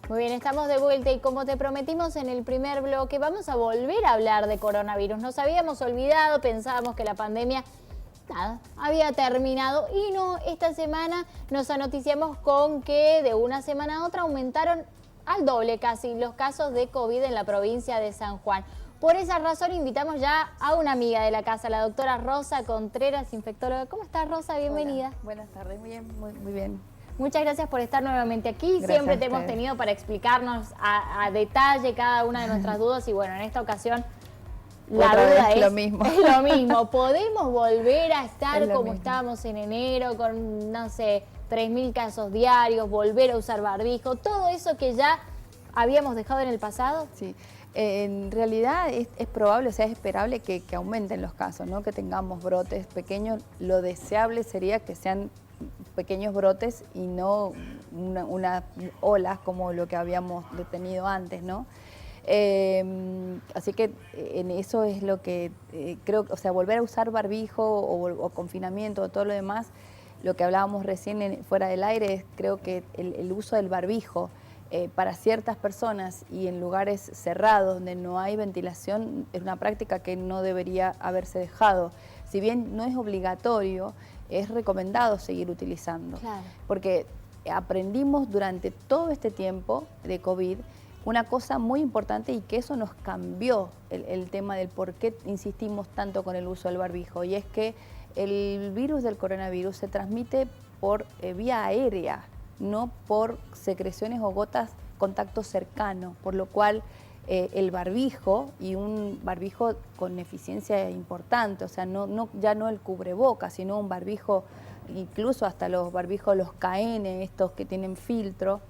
Muy bien, estamos de vuelta y como te prometimos en el primer bloque, vamos a volver a hablar de coronavirus. Nos habíamos olvidado, pensábamos que la pandemia había terminado y no, esta semana nos anoticiamos con que de una semana a otra aumentaron al doble casi los casos de COVID en la provincia de San Juan. Por esa razón invitamos ya a una amiga de la casa, la doctora Rosa Contreras, infectóloga. ¿Cómo estás, Rosa? Bienvenida. Hola, buenas tardes, muy bien, muy bien. Muchas gracias por estar nuevamente aquí. Gracias. Siempre te hemos tenido para explicarnos a detalle cada una de nuestras dudas y bueno, en esta ocasión la duda es lo mismo. Es lo mismo. ¿Podemos volver a estar como mismo. estábamos en enero con, no sé, 3.000 casos diarios, volver a usar barbijo, todo eso que ya habíamos dejado en el pasado? Sí, en realidad es probable, o sea, es esperable que aumenten los casos, ¿no? Que tengamos brotes pequeños. Lo deseable sería que sean pequeños brotes y no una olas como lo que habíamos tenido antes, ¿no? Así que en eso es lo que creo, o sea, volver a usar barbijo o confinamiento o todo lo demás, lo que hablábamos recién fuera del aire, es creo que el uso del barbijo para ciertas personas y en lugares cerrados donde no hay ventilación es una práctica que no debería haberse dejado. Si bien no es obligatorio, es recomendado seguir utilizando. Claro. Porque aprendimos durante todo este tiempo de COVID una cosa muy importante y que eso nos cambió el tema del por qué insistimos tanto con el uso del barbijo, y es que el virus del coronavirus se transmite por vía aérea, no por secreciones o gotas, contacto cercano, por lo cual el barbijo, y un barbijo con eficiencia importante, o sea, ya no el cubreboca, sino un barbijo, incluso hasta los barbijos, los KN, estos que tienen filtro,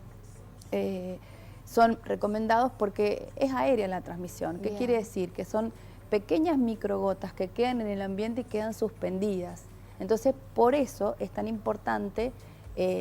son recomendados porque es aérea la transmisión. ¿Qué quiere decir? Que son pequeñas microgotas que quedan en el ambiente y quedan suspendidas. Entonces, por eso es tan importante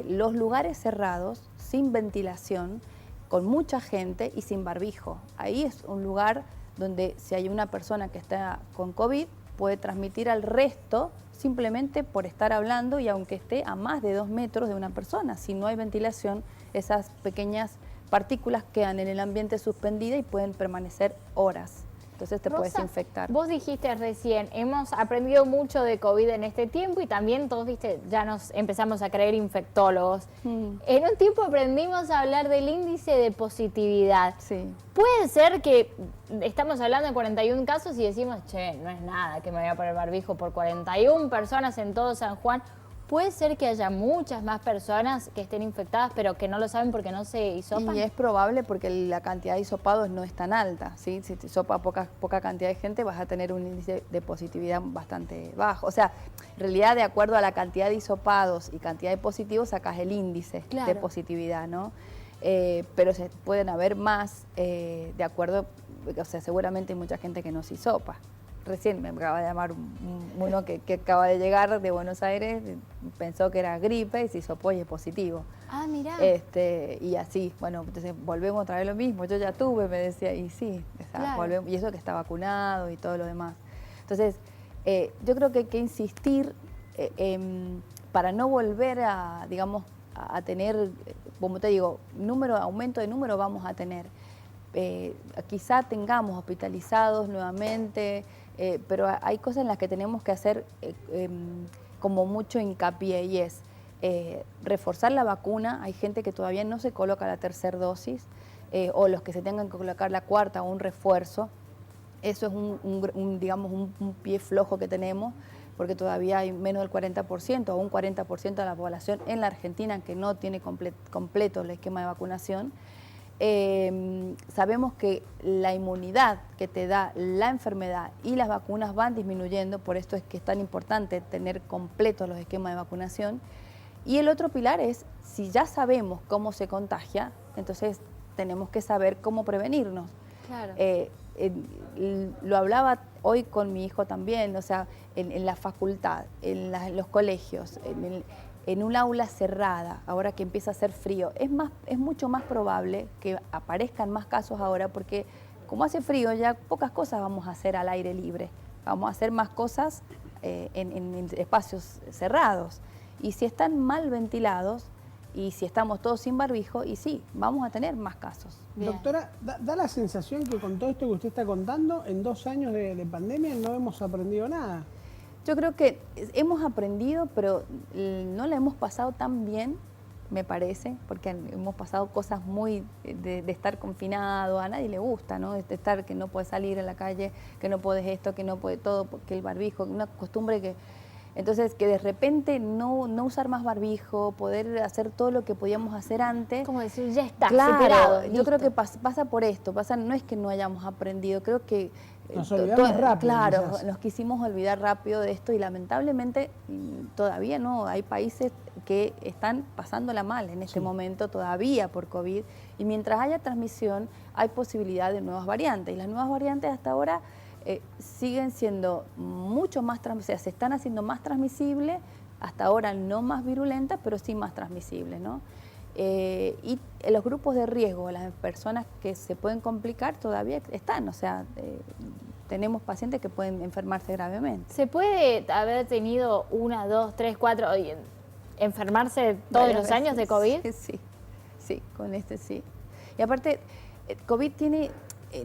los lugares cerrados, sin ventilación, con mucha gente y sin barbijo. Ahí es un lugar donde si hay una persona que está con COVID, puede transmitir al resto simplemente por estar hablando y aunque esté a más de 2 metros de una persona. Si no hay ventilación, esas pequeñas partículas quedan en el ambiente suspendidas y pueden permanecer horas. Entonces te puedes infectar. Vos dijiste recién, hemos aprendido mucho de COVID en este tiempo y también todos, viste, ya nos empezamos a creer infectólogos. En un tiempo aprendimos a hablar del índice de positividad. Sí. Puede ser que estamos hablando de 41 casos y decimos, che, no es nada que me voy a poner barbijo por 41 personas en todo San Juan. Puede ser que haya muchas más personas que estén infectadas, pero que no lo saben porque no se hisopan. Y es probable porque la cantidad de hisopados no es tan alta, ¿sí? Si te hisopa poca cantidad de gente, vas a tener un índice de positividad bastante bajo. O sea, en realidad, de acuerdo a la cantidad de hisopados y cantidad de positivos, sacas el índice de positividad, ¿no? Pero pueden haber más, de acuerdo, o sea, seguramente hay mucha gente que no se hisopa. Recién me acaba de llamar uno que acaba de llegar de Buenos Aires, pensó que era gripe y se hisopó y es positivo. Ah, mirá. Y así, bueno, entonces volvemos otra vez lo mismo, yo ya tuve, me decía, y sí, o sea, Claro. volvemos, y eso que está vacunado y todo lo demás. Entonces, yo creo que hay que insistir para no volver a, digamos, a tener, como te digo, aumento de número vamos a tener. Quizá tengamos hospitalizados nuevamente, pero hay cosas en las que tenemos que hacer como mucho hincapié, y es reforzar la vacuna. Hay gente que todavía no se coloca la tercera dosis, o los que se tengan que colocar la cuarta o un refuerzo. Eso es digamos, un pie flojo que tenemos, porque todavía hay menos del 40% o un 40% de la población en la Argentina que no tiene completo el esquema de vacunación. Sabemos que la inmunidad que te da la enfermedad y las vacunas van disminuyendo, por esto es que es tan importante tener completos los esquemas de vacunación. Y el otro pilar es, si ya sabemos cómo se contagia, entonces tenemos que saber cómo prevenirnos. Claro. Lo hablaba hoy con mi hijo también, o sea, en la facultad, en los colegios, en un aula cerrada, ahora que empieza a hacer frío, es mucho más probable que aparezcan más casos ahora, porque como hace frío ya pocas cosas vamos a hacer al aire libre, vamos a hacer más cosas en espacios cerrados. Y si están mal ventilados, y si estamos todos sin barbijo, y sí, vamos a tener más casos. Bien. Doctora, da la sensación que con todo esto que usted está contando, en 2 años de pandemia no hemos aprendido nada. Yo creo que hemos aprendido, pero no la hemos pasado tan bien, me parece, porque hemos pasado cosas muy de estar confinado, a nadie le gusta, ¿no? De estar que no puedes salir a la calle, que no puedes esto, que no puedes todo, que el barbijo, una costumbre que... Entonces, que de repente no usar más barbijo, poder hacer todo lo que podíamos hacer antes. Como decir, ya está, Claro, superado, yo listo. creo que pasa por esto, no es que no hayamos aprendido, creo que... Nos olvidamos rápido, Claro, quizás. nos quisimos olvidar rápido de esto y lamentablemente todavía no, hay países que están pasándola mal en este momento todavía por COVID, y mientras haya transmisión hay posibilidad de nuevas variantes, y las nuevas variantes hasta ahora siguen siendo mucho más, o sea, se están haciendo más transmisibles, hasta ahora no más virulentas, pero sí más transmisibles, ¿no? Y los grupos de riesgo, las personas que se pueden complicar todavía están, o sea, tenemos pacientes que pueden enfermarse gravemente. ¿Se puede haber tenido 1, 2, 3, 4, enfermarse todos Varias los años de veces. COVID? Sí, con este sí. Y aparte, COVID tiene,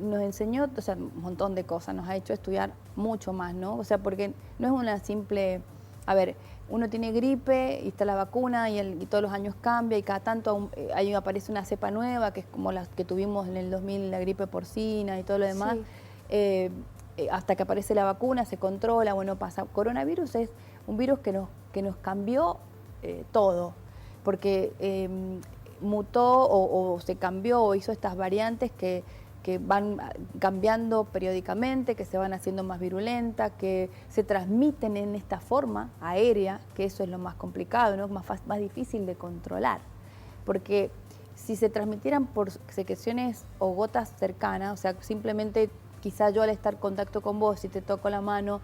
nos enseñó, o sea, un montón de cosas, nos ha hecho estudiar mucho más, ¿no? O sea, porque no es una simple, a ver, uno tiene gripe y está la vacuna y todos los años cambia y cada tanto ahí aparece una cepa nueva, que es como la que tuvimos en el 2000, la gripe porcina y todo lo demás. Sí. Hasta que aparece la vacuna, se controla, bueno, pasa. Coronavirus es un virus que nos cambió todo, porque mutó o se cambió o hizo estas variantes que van cambiando periódicamente, que se van haciendo más virulentas, que se transmiten en esta forma aérea, que eso es lo más complicado, ¿no? Más difícil de controlar, porque si se transmitieran por secreciones o gotas cercanas, o sea, simplemente quizá yo al estar en contacto con vos, si te toco la mano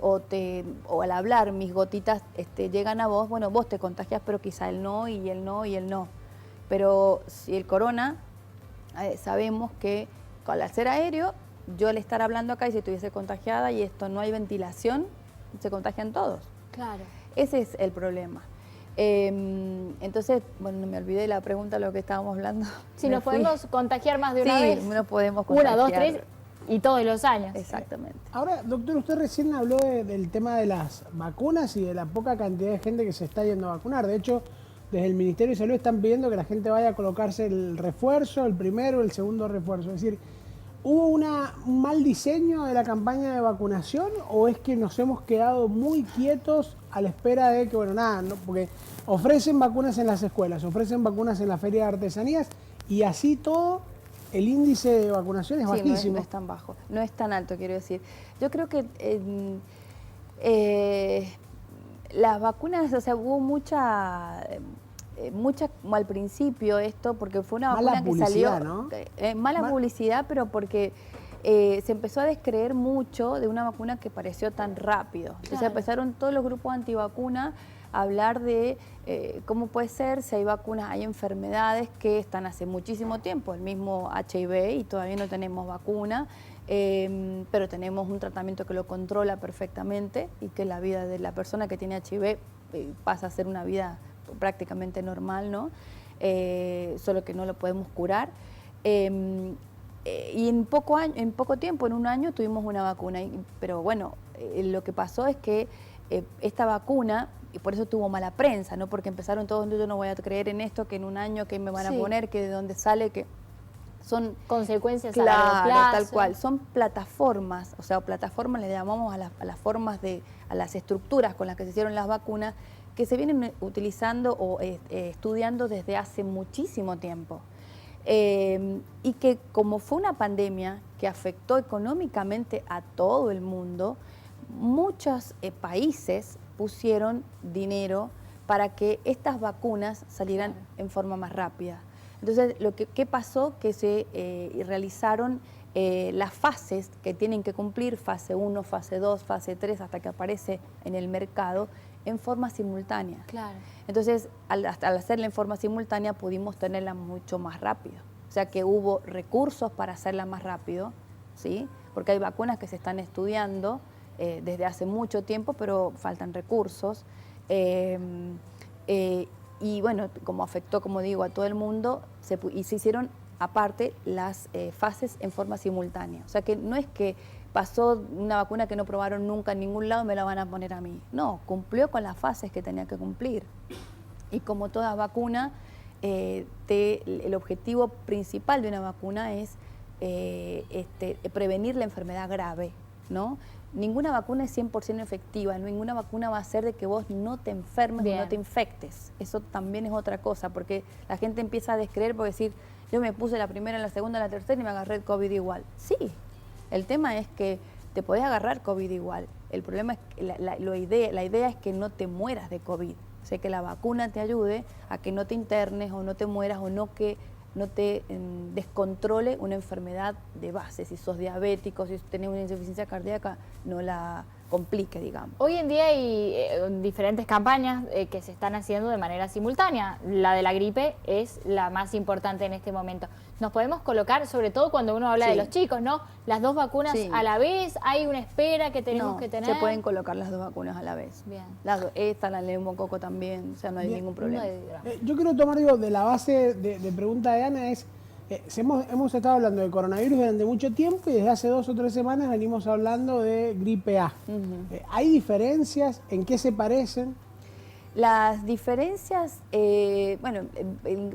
o al hablar mis gotitas llegan a vos, bueno, vos te contagias, pero quizá él no, y él no, y él no. Pero si el corona, sabemos que al ser aéreo, yo al estar hablando acá y si estuviese contagiada y esto no hay ventilación, se contagian todos. Claro. Ese es el problema. Entonces, bueno, me olvidé la pregunta de lo que estábamos hablando. Si Me nos fui. podemos contagiar más de una vez. Sí, no podemos contagiar. 1, 2, 3 y todos los años. Exactamente. Ahora, doctor, usted recién habló del tema de las vacunas y de la poca cantidad de gente que se está yendo a vacunar. De hecho, desde el Ministerio de Salud están pidiendo que la gente vaya a colocarse el refuerzo, el primero, el segundo refuerzo. Es decir, ¿hubo un mal diseño de la campaña de vacunación o es que nos hemos quedado muy quietos a la espera de que, bueno, nada, no, porque ofrecen vacunas en las escuelas, ofrecen vacunas en la feria de artesanías y así todo el índice de vacunación es Sí, bajísimo? no es tan bajo, no es tan alto, quiero decir. Yo creo que las vacunas, o sea, hubo mucha como al principio esto, porque fue una Mala vacuna que salió... publicidad, ¿no? Mala publicidad, pero porque se empezó a descreer mucho de una vacuna que pareció tan rápido. Entonces Claro. empezaron todos los grupos antivacunas a hablar de cómo puede ser, si hay vacunas, hay enfermedades que están hace muchísimo tiempo, el mismo HIV, y todavía no tenemos vacuna, pero tenemos un tratamiento que lo controla perfectamente y que la vida de la persona que tiene HIV pasa a ser una vida prácticamente normal, ¿no? Solo que no lo podemos curar. Y en poco tiempo, en un año, tuvimos una vacuna. Pero bueno, lo que pasó es que esta vacuna, y por eso tuvo mala prensa, ¿no? Porque empezaron todos, yo no voy a creer en esto, que en un año, que me van a Sí. poner, que de dónde sale, que son... Consecuencias a largo plazo. tal cual. Son plataformas, o sea, plataformas le llamamos a las formas a las estructuras con las que se hicieron las vacunas, que se vienen utilizando o estudiando desde hace muchísimo tiempo. Y que como fue una pandemia que afectó económicamente a todo el mundo, muchos países pusieron dinero para que estas vacunas salieran en forma más rápida. Entonces, ¿qué pasó? Que se realizaron las fases que tienen que cumplir, fase 1, fase 2, fase 3, hasta que aparece en el mercado, en forma simultánea. Claro. Entonces, al hacerla en forma simultánea, pudimos tenerla mucho más rápido. O sea, que hubo recursos para hacerla más rápido, ¿sí? Porque hay vacunas que se están estudiando desde hace mucho tiempo, pero faltan recursos. Y bueno, como afectó, como digo, a todo el mundo, y se hicieron aparte las fases en forma simultánea. O sea que no es que pasó una vacuna que no probaron nunca en ningún lado, me la van a poner a mí. No, cumplió con las fases que tenía que cumplir. Y como toda vacuna, el objetivo principal de una vacuna es prevenir la enfermedad grave, ¿no? Ninguna vacuna es 100% efectiva, ninguna vacuna va a hacer de que vos no te enfermes o no te infectes. Eso también es otra cosa, porque la gente empieza a descreer por decir, yo me puse la primera, la segunda, la tercera y me agarré el COVID igual. Sí, el tema es que te podés agarrar COVID igual. El problema es que la idea es que no te mueras de COVID. O sea, que la vacuna te ayude a que no te internes o no te mueras o no que no te descontrole una enfermedad de base. Si sos diabético, si tenés una insuficiencia cardíaca, no la complique, digamos. Hoy en día hay diferentes campañas que se están haciendo de manera simultánea. La de la gripe es la más importante en este momento. Nos podemos colocar, sobre todo cuando uno habla de los chicos, ¿no? Las dos vacunas a la vez, hay una espera que tenemos que tener. Se pueden colocar las dos vacunas a la vez. Bien. Esta, la neumococo también, o sea, no hay ningún problema. Yo quiero tomar, digo, de la base de pregunta de Ana es, hemos estado hablando de coronavirus durante mucho tiempo y desde hace 2 o 3 semanas venimos hablando de gripe A. ¿Hay diferencias? ¿En qué se parecen? Las diferencias, bueno,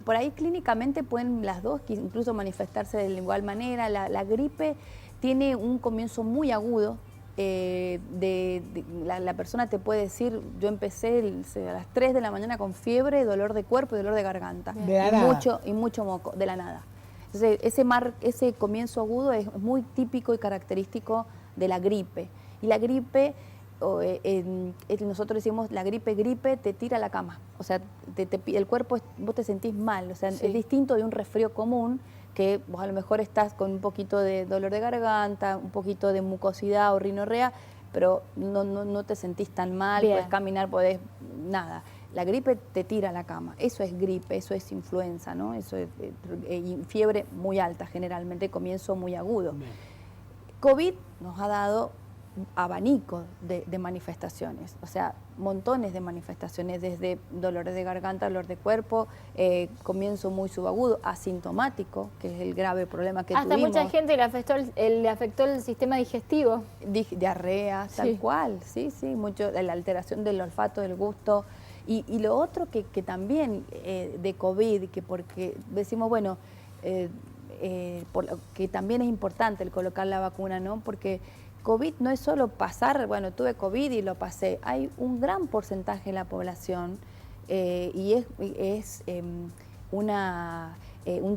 por ahí clínicamente pueden las dos incluso manifestarse de igual manera. La gripe tiene un comienzo muy agudo. La persona te puede decir, yo empecé a las 3 de la mañana con fiebre, dolor de cuerpo y dolor de garganta. Y mucho moco, de la nada. Entonces, ese comienzo agudo es muy típico y característico de la gripe. Y la gripe, nosotros decimos, la gripe te tira a la cama. O sea, el cuerpo, vos te sentís mal. O sea, es distinto de un resfrío común, que vos a lo mejor estás con un poquito de dolor de garganta, un poquito de mucosidad o rinorrea, pero no te sentís tan mal, podés caminar, podés nada. La gripe te tira a la cama, eso es gripe, eso es influenza, ¿no? Eso es fiebre muy alta, generalmente comienzo muy agudo. Bien. COVID nos ha dado abanico de manifestaciones, o sea, montones de manifestaciones, desde dolores de garganta, dolor de cuerpo, comienzo muy subagudo, asintomático, que es el grave problema que tuvimos. Hasta mucha gente le afectó el sistema digestivo. Diarrea, tal cual, sí, mucho, la alteración del olfato, del gusto. Y lo otro que también de COVID, que porque decimos, bueno, que también es importante el colocar la vacuna, ¿no? Porque COVID no es solo pasar, bueno, tuve COVID y lo pasé. Hay un gran porcentaje de la población y es un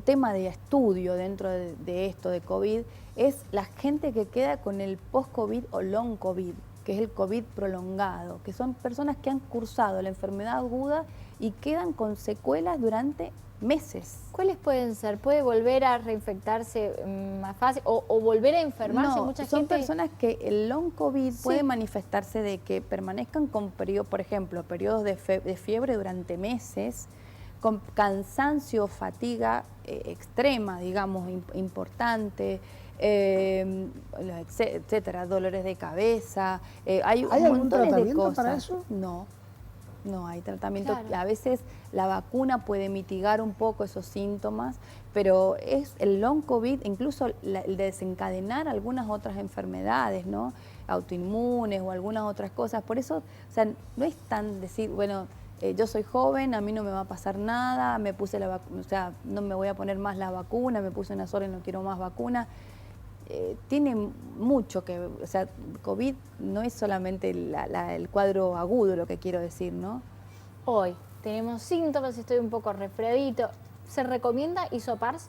tema de estudio dentro de esto de COVID, es la gente que queda con el post-COVID o long COVID, que es el COVID prolongado, que son personas que han cursado la enfermedad aguda y quedan con secuelas durante meses. ¿Cuáles pueden ser? ¿Puede volver a reinfectarse más fácil o volver a enfermarse? Mucha son gente... personas que el long COVID puede manifestarse de que permanezcan con periodos, por ejemplo, periodos de fiebre durante meses, con cansancio, fatiga extrema, digamos, importante, etcétera, dolores de cabeza. ¿Hay algún tratamiento para eso? No hay tratamiento. Claro. A veces la vacuna puede mitigar un poco esos síntomas, pero es el long COVID, incluso el desencadenar algunas otras enfermedades, ¿no? Autoinmunes o algunas otras cosas. Por eso, o sea, no es tan decir, bueno, yo soy joven, a mí no me va a pasar nada, me puse la vacuna, o sea, no me voy a poner más la vacuna, me puse una sola y no quiero más vacuna. Tiene mucho que, o sea, COVID no es solamente el cuadro agudo, lo que quiero decir, ¿no? Hoy tenemos síntomas, estoy un poco resfriadito. ¿Se recomienda hisoparse?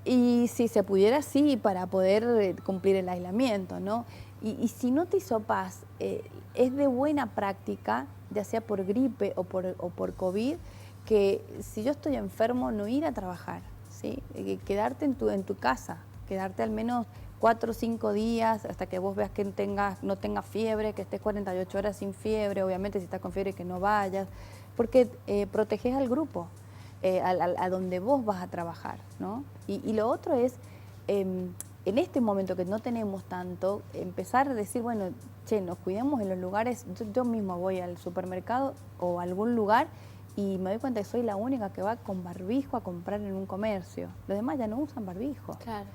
Y si se pudiera, sí, para poder cumplir el aislamiento, ¿no? Y si no te hisopás, es de buena práctica, ya sea por gripe o por COVID, que si yo estoy enfermo, no ir a trabajar, ¿sí? Quedarte en tu casa, quedarte al menos 4 o 5 días hasta que vos veas que no tengas fiebre, que estés 48 horas sin fiebre, obviamente si estás con fiebre que no vayas, porque proteges al grupo, a donde vos vas a trabajar, ¿no? Y lo otro es, en este momento que no tenemos tanto, empezar a decir, bueno, che, nos cuidemos en los lugares, yo mismo voy al supermercado o a algún lugar y me doy cuenta que soy la única que va con barbijo a comprar en un comercio. Los demás ya no usan barbijo. Claro.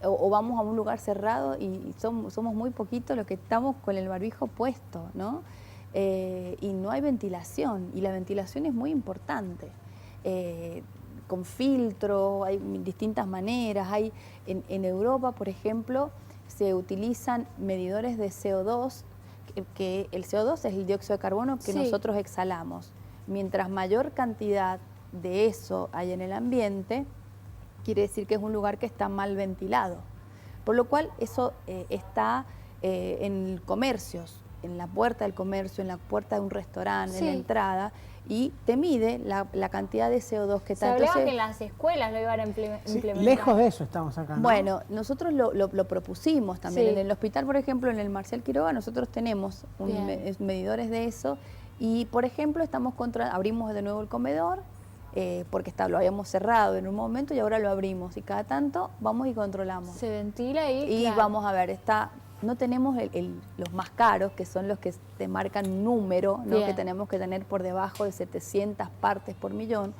O vamos a un lugar cerrado y somos muy poquitos los que estamos con el barbijo puesto, ¿no? Y no hay ventilación, y la ventilación es muy importante. Con filtro, hay distintas maneras. En Europa, por ejemplo, se utilizan medidores de CO2, que el CO2 es el dióxido de carbono que nosotros exhalamos. Mientras mayor cantidad de eso hay en el ambiente, quiere decir que es un lugar que está mal ventilado. Por lo cual eso está en comercios, en la puerta del comercio, en la puerta de un restaurante, en la entrada, y te mide la cantidad de CO2 que está. Se hablaba que en las escuelas lo iban a implementar. Lejos de eso estamos acá, ¿no? Bueno, nosotros lo propusimos también. Sí. En el hospital, por ejemplo, en el Marcial Quiroga, nosotros tenemos medidores de eso. Y, por ejemplo, abrimos de nuevo el comedor, porque lo habíamos cerrado en un momento y ahora lo abrimos. Y cada tanto vamos y controlamos. Se ventila y Y vamos a ver, no tenemos los más caros, que son los que te marcan un número, ¿no? Que tenemos que tener por debajo de 700 partes por millón,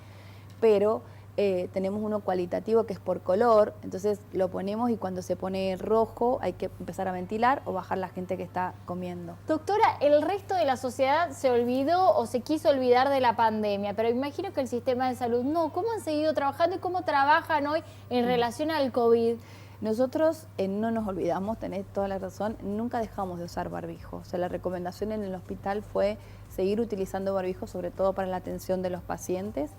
pero tenemos uno cualitativo que es por color, entonces lo ponemos y cuando se pone rojo hay que empezar a ventilar o bajar la gente que está comiendo. Doctora, el resto de la sociedad se olvidó o se quiso olvidar de la pandemia, pero imagino que el sistema de salud no. ¿Cómo han seguido trabajando y cómo trabajan hoy en relación al COVID? Nosotros no nos olvidamos, tenés toda la razón, nunca dejamos de usar barbijo. O sea, la recomendación en el hospital fue seguir utilizando barbijo, sobre todo para la atención de los pacientes.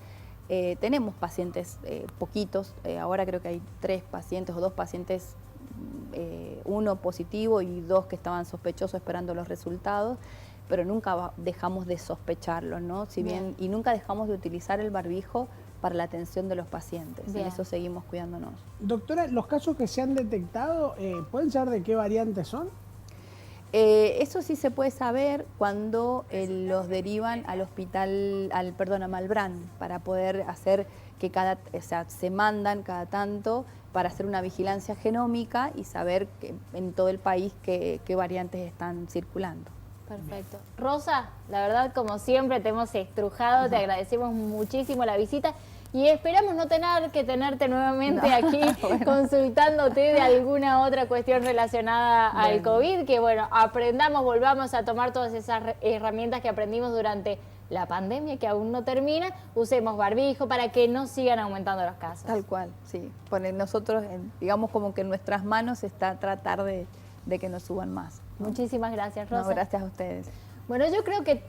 Tenemos pacientes poquitos, ahora creo que hay 3 pacientes o 2 pacientes, 1 positivo y 2 que estaban sospechosos esperando los resultados, pero nunca dejamos de sospecharlo, ¿no? Si bien, y nunca dejamos de utilizar el barbijo para la atención de los pacientes. En eso seguimos cuidándonos. Doctora, ¿los casos que se han detectado pueden saber de qué variantes son? Eso sí se puede saber cuando los derivan al hospital, a Malbrán, para poder hacer que se mandan cada tanto para hacer una vigilancia genómica y saber en todo el país qué variantes están circulando. Perfecto. Rosa, la verdad, como siempre, te hemos estrujado, te agradecemos muchísimo la visita y esperamos no tener que tenerte nuevamente aquí consultándote de alguna otra cuestión relacionada al COVID, que bueno, aprendamos, volvamos a tomar todas esas herramientas que aprendimos durante la pandemia, que aún no termina, usemos barbijo para que no sigan aumentando los casos. Tal cual, sí. Nosotros, digamos como que en nuestras manos está tratar de que nos suban más, ¿no? Muchísimas gracias, Rosa. No, gracias a ustedes. Bueno, yo creo que